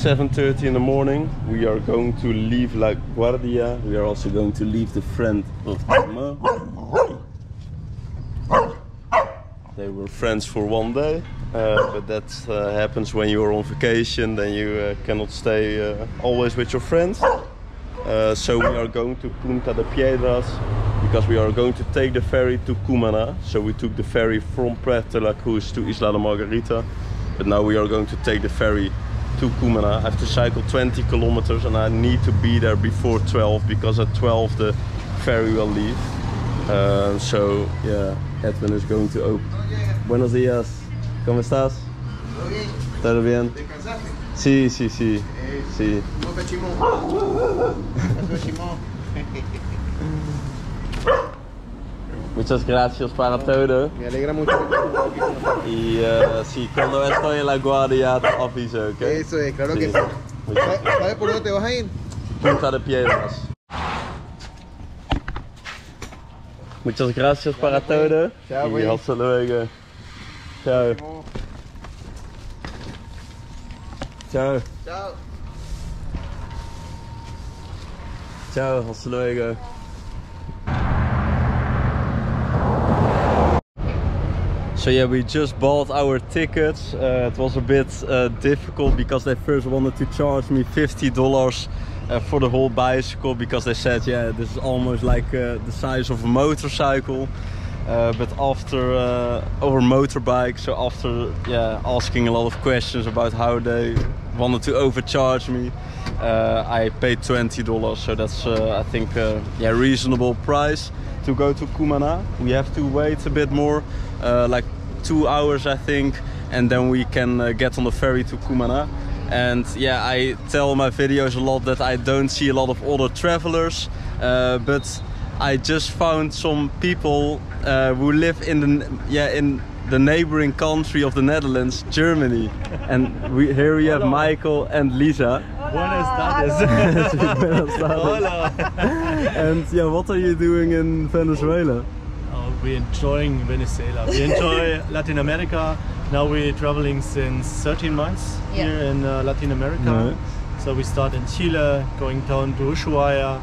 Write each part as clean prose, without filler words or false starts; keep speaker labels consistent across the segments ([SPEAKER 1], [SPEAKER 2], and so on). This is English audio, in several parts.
[SPEAKER 1] 7:30 in the morning. We are going to leave La Guardia. We are also going to leave the friend of Mo. They were friends for one day, but that happens when you are on vacation. Then you cannot stay always with your friends. So we are going to Punta de Piedras because we are going to take the ferry to Cumana. So we took the ferry from Puerto La Cruz to Isla de Margarita, but now we are going to take the ferry to Cumana. I have to cycle 20 kilometers and I need to be there before 12 because at 12 the ferry will leave. So yeah, Edwin is going to open. Buenos días, ¿cómo estás? ¿Todo bien?
[SPEAKER 2] ¿Descansaste?
[SPEAKER 1] Sí, sí, sí. Sí. Muchas gracias para todo.
[SPEAKER 2] Me alegra mucho que
[SPEAKER 1] Y sí, cuando estoy en La Guardia te aviso, ¿ok?
[SPEAKER 2] Eso es, claro que sí. ¿Sabes por dónde te vas a ir?
[SPEAKER 1] Punta de Piedras. Muchas gracias para todo.
[SPEAKER 2] Chao,
[SPEAKER 1] y hasta luego. Chao. Chao.
[SPEAKER 2] Chao.
[SPEAKER 1] Ciao, hasta luego. So yeah, we just bought our tickets. It was a bit difficult because they first wanted to charge me $50 for the whole bicycle because they said, yeah, this is almost like the size of a motorcycle. But after or motorbike, so after asking a lot of questions about how they wanted to overcharge me, I paid $20. So that's I think reasonable price to go to Cumana. We have to wait a bit more, like 2 hours I think, and then we can get on the ferry to Cumana. And yeah, I tell in my videos a lot that I don't see a lot of other travelers, but I just found some people who live in the neighboring country of the Netherlands, Germany. And here we have Michael and Lisa.
[SPEAKER 3] Buenas tardes.
[SPEAKER 1] Hola. And yeah, what are you doing in Venezuela?
[SPEAKER 3] We're enjoying Venezuela. We enjoy Latin America. Now we're traveling since 13 months here in Latin America.
[SPEAKER 1] Right.
[SPEAKER 3] So we start in Chile, going down to Ushuaia,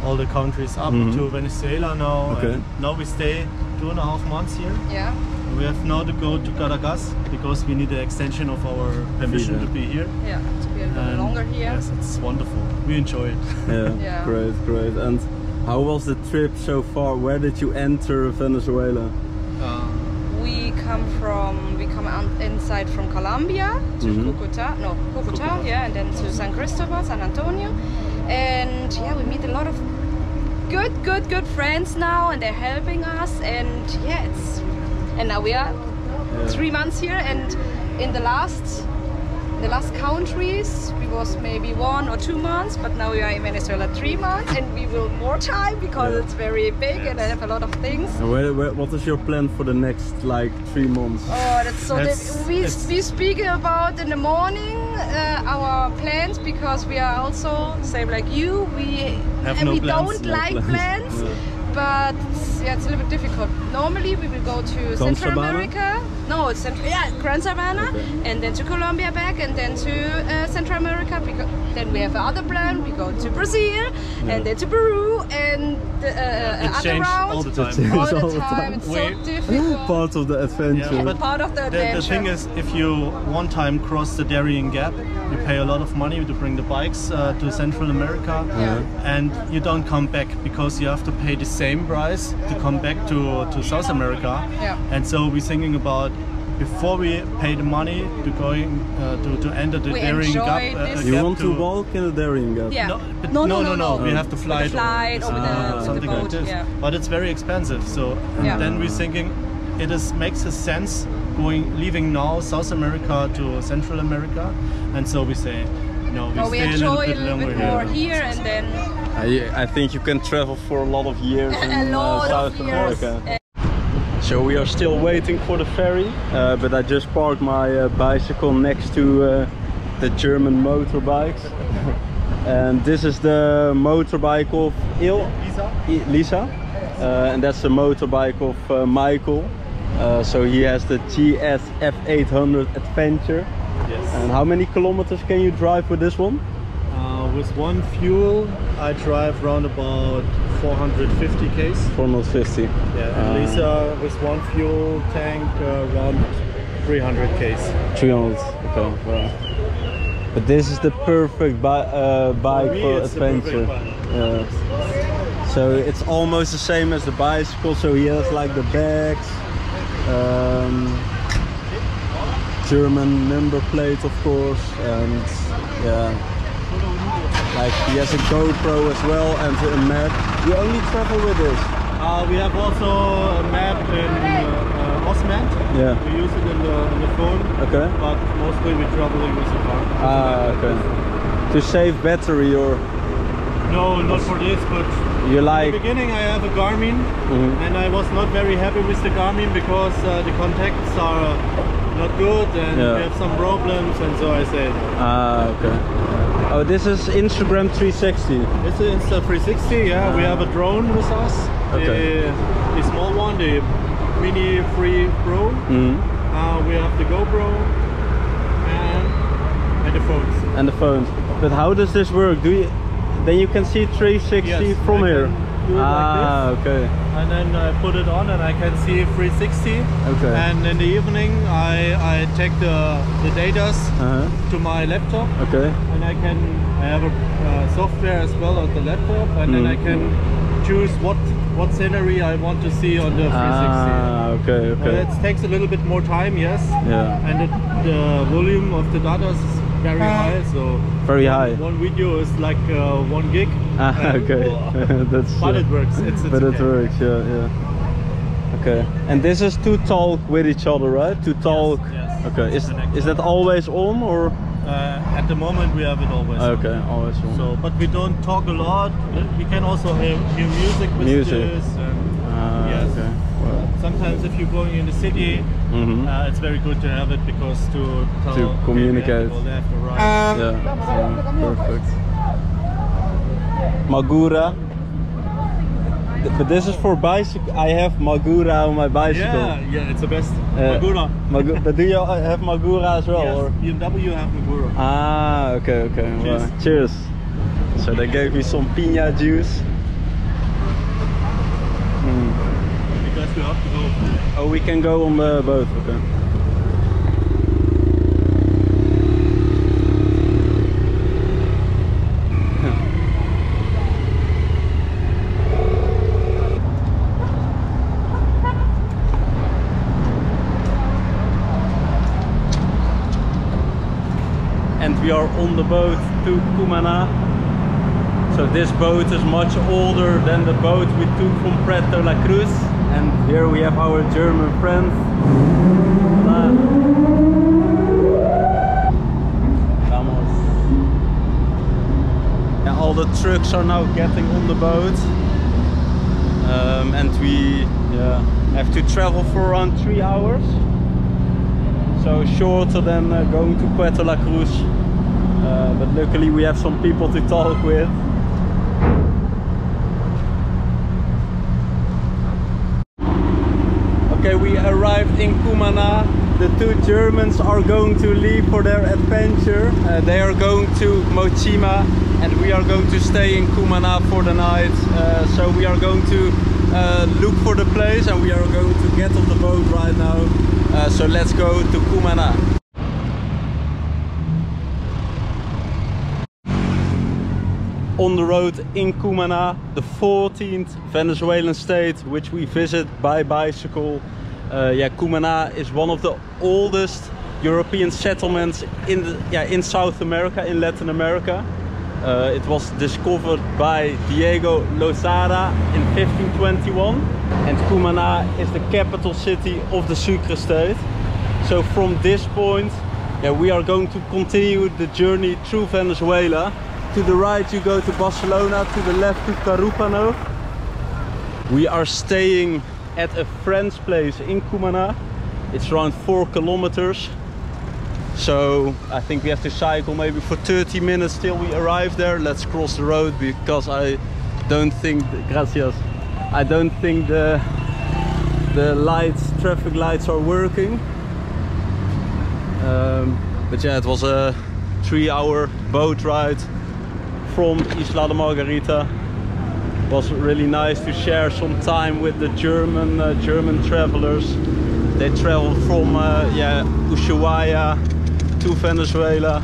[SPEAKER 3] all the countries up to Venezuela now.
[SPEAKER 1] Okay.
[SPEAKER 3] And now we stay 2.5 months here.
[SPEAKER 4] Yeah.
[SPEAKER 3] We have now to go to Caracas because we need an extension of our permission to be here.
[SPEAKER 4] Yeah, to be a little longer here.
[SPEAKER 3] Yes, it's wonderful. We enjoy it.
[SPEAKER 1] Yeah, great. And how was the trip so far? Where did you enter Venezuela?
[SPEAKER 4] We come inside from Colombia to Cúcuta, yeah, and then to San Cristobal, San Antonio, and yeah, we meet a lot of good friends now, and they're helping us, and yeah, and now we are 3 months here, and in the last countries we was maybe 1 or 2 months, but now we are in Venezuela 3 months, and we will more time because it's very big and I have a lot of things.
[SPEAKER 1] And what is your plan for the next like 3 months?
[SPEAKER 4] Oh, that's so we speak about in the morning our plans, because we are also same like you. We don't like plans. But yeah, it's a little bit difficult. Normally we will go to Central America. No, it's Gran Sabana, and then to Colombia back, and then to Central America. Because then we have another plan. We go to Brazil, and then to Peru, and other rounds.
[SPEAKER 3] all the time.
[SPEAKER 4] All the time. It's so difficult.
[SPEAKER 1] Part of the adventure.
[SPEAKER 3] Yeah, but
[SPEAKER 4] part of the adventure.
[SPEAKER 3] The thing is, if you one time cross the Darien Gap, you pay a lot of money to bring the bikes to Central America, and you don't come back because you have to pay the same price to come back to South America. And so we're thinking about, before we pay the money to enter the Darien Gap.
[SPEAKER 1] You want to walk in the Darien Gap?
[SPEAKER 4] Yeah.
[SPEAKER 3] No. We have to fly
[SPEAKER 4] something
[SPEAKER 3] like this. Yeah. But it's very expensive. So then we're thinking makes sense leaving now South America to Central America, and so we say no. We stay
[SPEAKER 4] enjoy
[SPEAKER 3] a little bit
[SPEAKER 4] more here, and then.
[SPEAKER 1] I think you can travel for a lot of years in South America. So we are still waiting for the ferry, but I just parked my bicycle next to the German motorbikes. And this is the motorbike of Lisa. And that's the motorbike of Michael. So he has the GS F800 Adventure.
[SPEAKER 3] Yes.
[SPEAKER 1] And how many kilometers can you drive with this one?
[SPEAKER 3] With one fuel, I drive around about 450 k's.
[SPEAKER 1] 450.
[SPEAKER 3] Yeah, and Lisa with one fuel tank around 300 k's.
[SPEAKER 1] 300. Okay. Wow. But this is the perfect bike for adventure. Yeah. So it's almost the same as the bicycle. So he has like the bags, German number plate, of course, and yeah. Like he has a GoPro as well and a map. You only travel with this?
[SPEAKER 3] We have also a map in Osman.
[SPEAKER 1] Yeah.
[SPEAKER 3] We use it in the phone.
[SPEAKER 1] Okay.
[SPEAKER 3] But mostly we're traveling with the car.
[SPEAKER 1] Okay. To save battery or?
[SPEAKER 3] No, not for this, but
[SPEAKER 1] you like?
[SPEAKER 3] In the beginning I have a Garmin, and I was not very happy with the Garmin because the contacts are not good and we have some problems, and so I said.
[SPEAKER 1] Okay. Oh, this is Instagram 360.
[SPEAKER 3] This is Insta 360, yeah. We have a drone with us.
[SPEAKER 1] Okay.
[SPEAKER 3] The small one, the Mini 3 Pro. We have the GoPro and the phones.
[SPEAKER 1] And the phones. But how does this work? Then you can see 360 from here?
[SPEAKER 3] Do it like this.
[SPEAKER 1] Okay.
[SPEAKER 3] And then I put it on and I can see 360.
[SPEAKER 1] Okay.
[SPEAKER 3] And in the evening I take the data to my laptop.
[SPEAKER 1] Okay.
[SPEAKER 3] And I have a software as well on the laptop, and then I can choose what scenery I want to see on the 360.
[SPEAKER 1] Okay.
[SPEAKER 3] It takes a little bit more time, yes.
[SPEAKER 1] Yeah.
[SPEAKER 3] And the volume of the data is very high, so
[SPEAKER 1] very high.
[SPEAKER 3] One video is like 1 gig.
[SPEAKER 1] Okay. That's.
[SPEAKER 3] But it works. It's
[SPEAKER 1] but
[SPEAKER 3] okay.
[SPEAKER 1] It works. Yeah. Okay. And this is to talk with each other, right? To talk.
[SPEAKER 3] Yes.
[SPEAKER 1] Okay. Is that always on or?
[SPEAKER 3] At the moment we have it always on.
[SPEAKER 1] Okay, always on.
[SPEAKER 3] So, but we don't talk a lot. We can also hear music with this. And yes.
[SPEAKER 1] Okay. Wow.
[SPEAKER 3] Sometimes if you're going in the city, it's very good to have it because to
[SPEAKER 1] communicate.
[SPEAKER 3] People left or right.
[SPEAKER 1] Perfect. Magura. But this is for bicycle. I have Magura on my bicycle.
[SPEAKER 3] Yeah, it's the best. Magura.
[SPEAKER 1] But do you have Magura as well?
[SPEAKER 3] Yes,
[SPEAKER 1] or?
[SPEAKER 3] BMW have Magura.
[SPEAKER 1] Okay.
[SPEAKER 3] Cheers.
[SPEAKER 1] Well, cheers. So they gave me some piña juice.
[SPEAKER 3] Because we have to go.
[SPEAKER 1] Oh, we can go on the boat. Okay. And we are on the boat to Cumana. So this boat is much older than the boat we took from Puerto La Cruz. And here we have our German friend. Vamos. And all the trucks are now getting on the boat. And we have to travel for around 3 hours. So shorter than going to Puerto La Cruz, but luckily we have some people to talk with. Okay, we arrived in Cumana. The two Germans are going to leave for their adventure. They are going to Mochima and we are going to stay in Cumana for the night. So we are going to look for the place and we are going to get on the boat right now. So let's go to Cumana. On the road in Cumana, the 14th Venezuelan state which we visit by bicycle. Cumana is one of the oldest European settlements in South America, in Latin America. It was discovered by Diego Lozada in 1521, and Cumana is the capital city of the Sucre state. So from this point, we are going to continue the journey through Venezuela. To the right you go to Barcelona, to the left to Carúpano. We are staying at a friend's place in Cumana. It's around 4 kilometers. So I think we have to cycle maybe for 30 minutes till we arrive there. Let's cross the road because I don't think, I don't think the traffic lights are working. But yeah, it was a 3-hour boat ride from Isla de Margarita. It was really nice to share some time with the German travelers. They traveled from Ushuaia to Venezuela.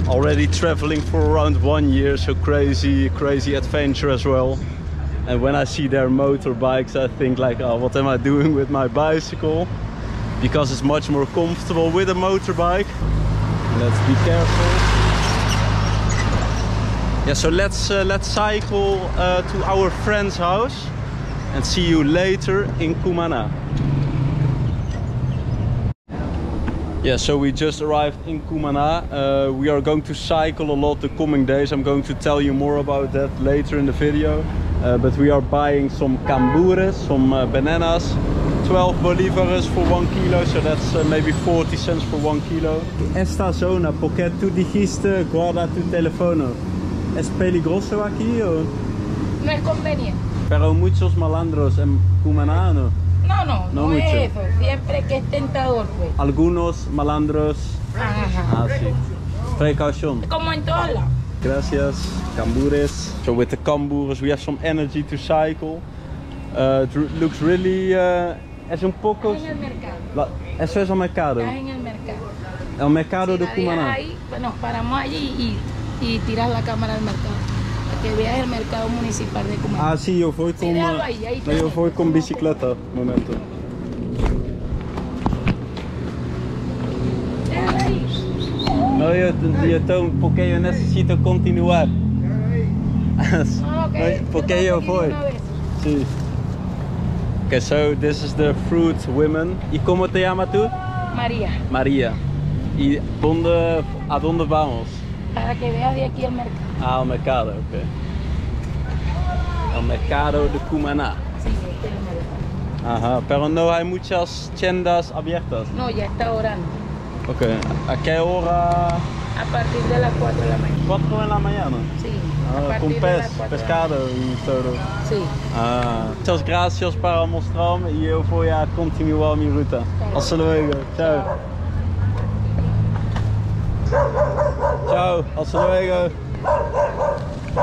[SPEAKER 1] Already traveling for around 1 year, so crazy adventure as well. And when I see their motorbikes, I think like, oh, what am I doing with my bicycle? Because it's much more comfortable with a motorbike. Let's be careful. Yeah, so let's cycle to our friend's house and see you later in Cumana. Yeah, so we just arrived in Cumana. We are going to cycle a lot the coming days. I'm going to tell you more about that later in the video. But we are buying some cambures, some bananas. 12 bolívares for 1 kilo, so that's maybe 40 cents for 1 kilo. Esta zona, porque tú dijiste guarda tu teléfono. ¿Es peligroso aquí o?
[SPEAKER 5] No es conveniente.
[SPEAKER 1] Pero muchos malandros en Cumana, ¿no?
[SPEAKER 5] No es eso. Siempre que es tentador, pues.
[SPEAKER 1] Algunos malandros.
[SPEAKER 5] Ajá.
[SPEAKER 1] Ah, sí. Precaución.
[SPEAKER 5] Como en todos lados.
[SPEAKER 1] Gracias. Cambures. So with the cambures we have some energy to cycle. It looks really... es un poco...
[SPEAKER 5] En el mercado.
[SPEAKER 1] Eso es el mercado.
[SPEAKER 5] Estás en el mercado.
[SPEAKER 1] El mercado de Cumana.
[SPEAKER 5] Ahí, nos paramos allí y tiras la cámara al mercado. Para que veas el mercado municipal de Cumana.
[SPEAKER 1] Ah, sí, yo voy con...
[SPEAKER 5] Sí, ahí
[SPEAKER 1] no, yo voy con bicicleta. Un momento. No, yo tengo, porque yo necesito continuar.
[SPEAKER 5] Okay.
[SPEAKER 1] Porque yo voy. Sí. Okay, so this is the fruit women. ¿Y cómo te llamas tú?
[SPEAKER 5] María.
[SPEAKER 1] María. ¿Y a dónde vamos?
[SPEAKER 5] Para que veas de aquí el mercado.
[SPEAKER 1] Ah, el mercado, ok. El mercado de Cumana.
[SPEAKER 5] Sí, este es el mercado.
[SPEAKER 1] Ajá, pero no hay muchas tiendas abiertas.
[SPEAKER 5] No, ya está orando.
[SPEAKER 1] Ok, ¿a qué hora?
[SPEAKER 5] A partir de las 4 de la mañana.
[SPEAKER 1] 4 de la mañana.
[SPEAKER 5] Sí.
[SPEAKER 1] Ah, con pescado y todo.
[SPEAKER 5] Sí.
[SPEAKER 1] Ah, muchas gracias para mostrarme y yo voy a continuar mi ruta. Hasta luego. Chao. Ciao, hasta luego.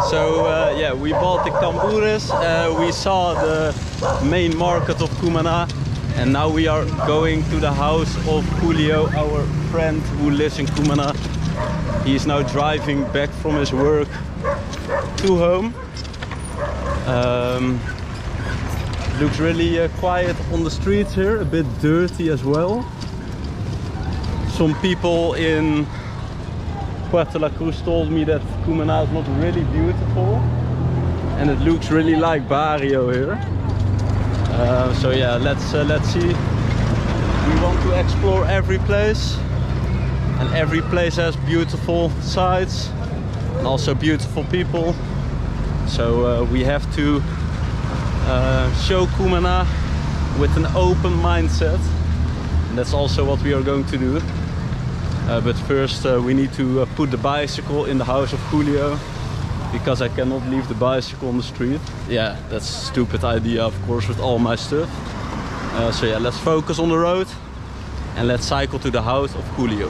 [SPEAKER 1] So yeah, we bought the cambures, we saw the main market of Cumana, and now we are going to the house of Julio, our friend who lives in Cumana. He is now driving back from his work to home. Looks really quiet on the streets here, a bit dirty as well. Some people in Puerto La Cruz told me that Cumana is not really beautiful and it looks really like Barrio here. So yeah, let's see. We want to explore every place, and every place has beautiful sights and also beautiful people. So we have to show Cumana with an open mindset, and that's also what we are going to do. But first we need to put the bicycle in the house of Julio, because I cannot leave the bicycle on the street. Yeah, that's a stupid idea, of course, with all my stuff. So yeah, let's focus on the road and let's cycle to the house of Julio.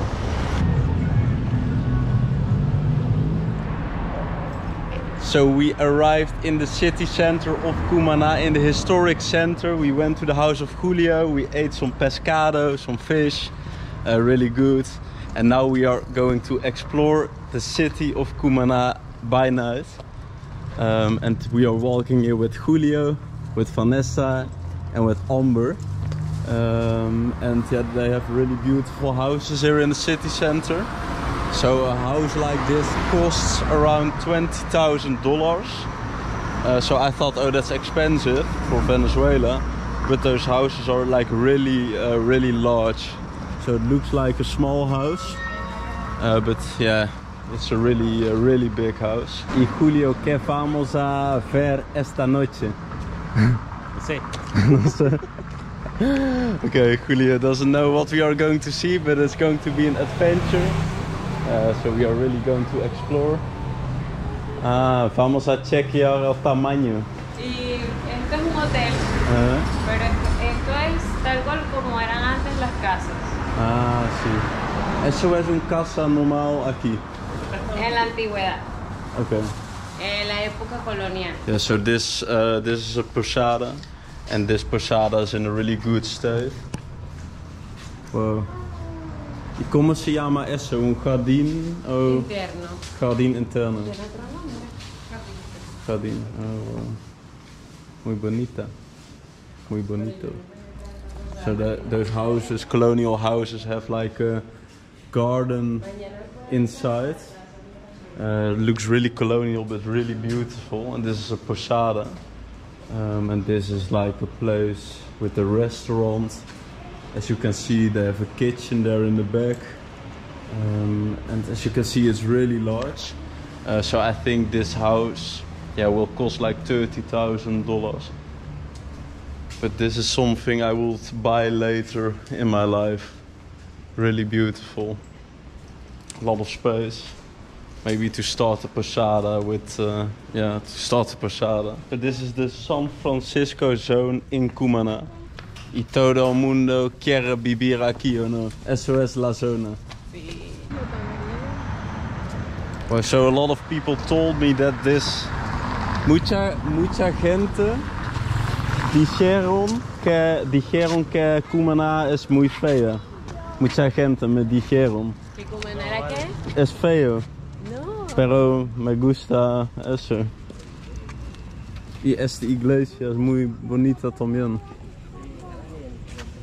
[SPEAKER 1] So we arrived in the city center of Cumana, in the historic center. We went to the house of Julio, we ate some pescado, some fish, really good. And now we are going to explore the city of Cumana by night. And we are walking here with Julio, with Vanessa and with Amber. And yeah, they have really beautiful houses here in the city center. So a house like this costs around $20,000. So I thought, oh, that's expensive for Venezuela. But those houses are like really large. So it looks like a small house, but yeah, it's a really big house. Y Julio, ¿qué vamos a ver esta noche?
[SPEAKER 3] Sí.
[SPEAKER 1] No sé. Okay, Julio doesn't know what we are going to see, but it's going to be an adventure. So we are really going to explore. Ah, vamos a chequear el tamaño.
[SPEAKER 6] Y esto es un hotel, pero esto es tal cual como eran antes las casas.
[SPEAKER 1] Ah, sí. Eso es un casa normal aquí.
[SPEAKER 6] En la antigüedad,
[SPEAKER 1] Okay.
[SPEAKER 6] en la época colonial.
[SPEAKER 1] Yeah, so this is a posada, and this posada is in a really good state. Wow. ¿Y cómo se llama eso? ¿Un jardín? Oh,
[SPEAKER 6] Interno.
[SPEAKER 1] jardín interno.
[SPEAKER 6] ¿Tiene otro nombre?
[SPEAKER 1] Jardín. Oh, wow. Muy bonita. Muy bonito. So those houses, colonial houses, have like a garden inside. Looks really colonial but really beautiful. And this is a posada. And this is like a place with a restaurant. As you can see, they have a kitchen there in the back. And as you can see, it's really large. So I think this house, yeah, will cost like $30,000. But this is something I will buy later in my life. Really beautiful. A lot of space. Maybe to start a posada with, yeah, to start a posada. So this is the San Francisco zone in Cumana. Y todo el mundo quiere vivir aquí, ¿o no? Eso es la zona. Well, so a lot of people told me that this... Mucha gente dijeron que Cumana es muy fea. Mucha gente me dijeron.
[SPEAKER 6] ¿Que Cumana era qué?
[SPEAKER 1] Es feo.
[SPEAKER 6] No.
[SPEAKER 1] Pero me gusta eso. Y esta iglesia es muy bonita también.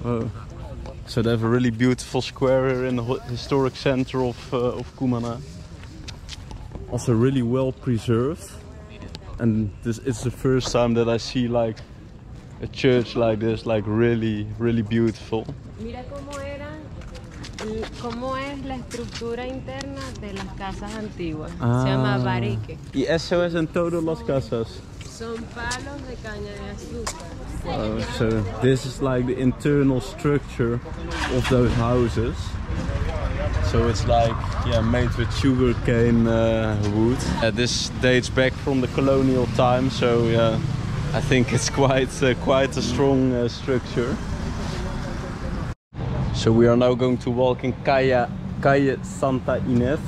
[SPEAKER 1] Oh. So they have a really beautiful square here in the historic center of Cumana. Also really well preserved. And it's the first time that I see like a church like this, like really beautiful.
[SPEAKER 6] Mira cómo es la estructura interna de las casas antiguas. Se llama barique.
[SPEAKER 1] Y eso es en todas las casas.
[SPEAKER 6] Son palos de caña de azúcar.
[SPEAKER 1] So this is like the internal structure of those houses. So it's like, yeah, made with sugarcane wood. This dates back from the colonial time, so yeah, I think it's quite a strong structure. So we are now going to walk in Calle Santa Inés.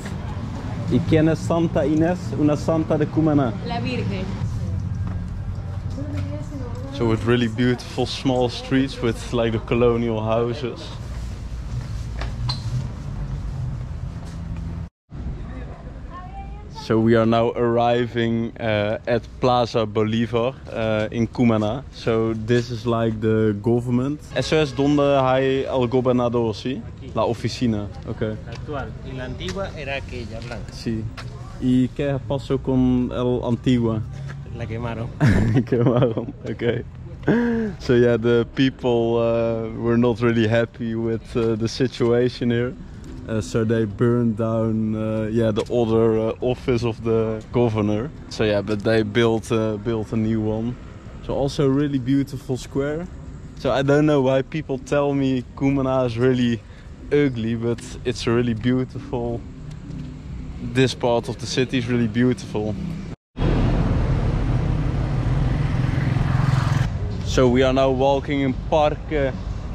[SPEAKER 1] ¿Y quién es Santa Inés? Una santa de Cumana.
[SPEAKER 6] La Virgen.
[SPEAKER 1] So with really beautiful small streets with like the colonial houses. So we are now arriving at Plaza Bolivar in Cumana. So this is like the government. Eso es donde hay el gobernador, ¿sí? La oficina. Okay.
[SPEAKER 7] Actual. Y la antigua era aquella blanca.
[SPEAKER 1] Sí. ¿Y qué pasó con el antigua?
[SPEAKER 7] La quemaron.
[SPEAKER 1] Quemaron. Okay. So yeah, the people were not really happy with the situation here. So they burned down yeah, the other office of the governor. So yeah, but they built a new one. So also a really beautiful square. So I don't know why people tell me Cumana is really ugly, but it's really beautiful. This part of the city is really beautiful. So we are now walking in Parque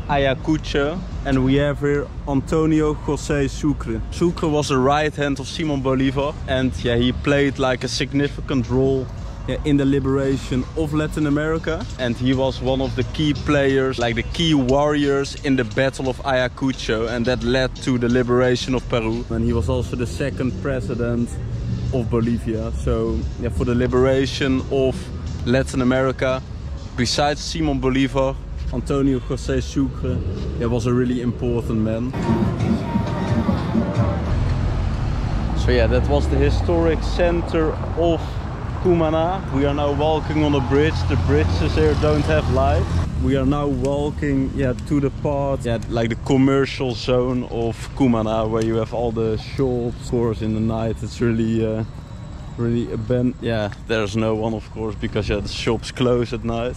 [SPEAKER 1] Ayacucho, and we have here Antonio José Sucre. Sucre was the right hand of Simón Bolívar, and yeah, he played like a significant role, yeah, in the liberation of Latin America, and he was one of the key players, like the key warriors in the Battle of Ayacucho, and that led to the liberation of Peru. And he was also the second president of Bolivia. So yeah, for the liberation of Latin America, besides Simón Bolívar, Antonio José Sucre, yeah, was a really important man. So yeah, that was the historic center of Cumana. We are now walking on a bridge. The bridges here don't have lights. We are now walking, yeah, to the part, yeah, like the commercial zone of Cumana, where you have all the shops. Of course, in the night it's really really abandoned. Yeah, there's no one, of course, because yeah, the shops close at night.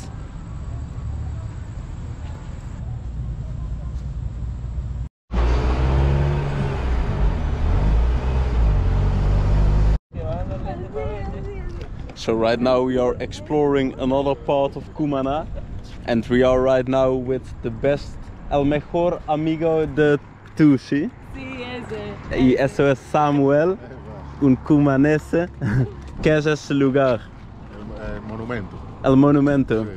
[SPEAKER 1] So right now we are exploring another part of Cumana, and we are right now with the best, el mejor amigo de tu, ¿sí?
[SPEAKER 6] Sí, es
[SPEAKER 1] Y eso es Samuel, un cumanese. ¿Qué es ese lugar?
[SPEAKER 8] El monumento.
[SPEAKER 1] El monumento.
[SPEAKER 8] Sí.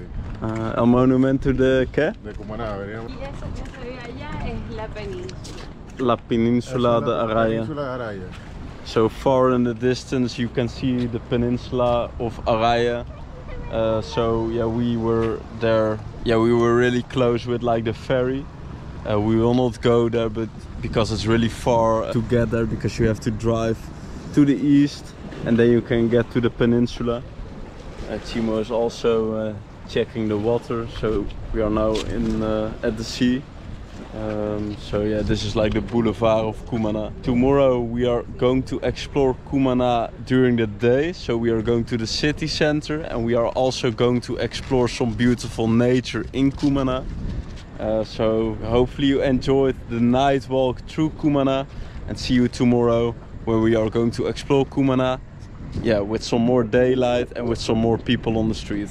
[SPEAKER 1] ¿El monumento de qué?
[SPEAKER 8] De Cumana.
[SPEAKER 6] Y eso que se ve allá es la península.
[SPEAKER 1] La península de Araya.
[SPEAKER 8] Península de Araya.
[SPEAKER 1] So far in the distance you can see the peninsula of Araya. So yeah, we were there. Yeah, we were really close with like the ferry. We will not go there, but because it's really far to get there, because you have to drive to the east and then you can get to the peninsula. Timo is also checking the water, so we are now in at the sea. So yeah, this is like the boulevard of Cumana. Tomorrow we are going to explore Cumana during the day. So we are going to the city center and we are also going to explore some beautiful nature in Cumana. So hopefully you enjoyed the night walk through Cumana, and see you tomorrow when we are going to explore Cumana. Yeah, with some more daylight and with some more people on the street.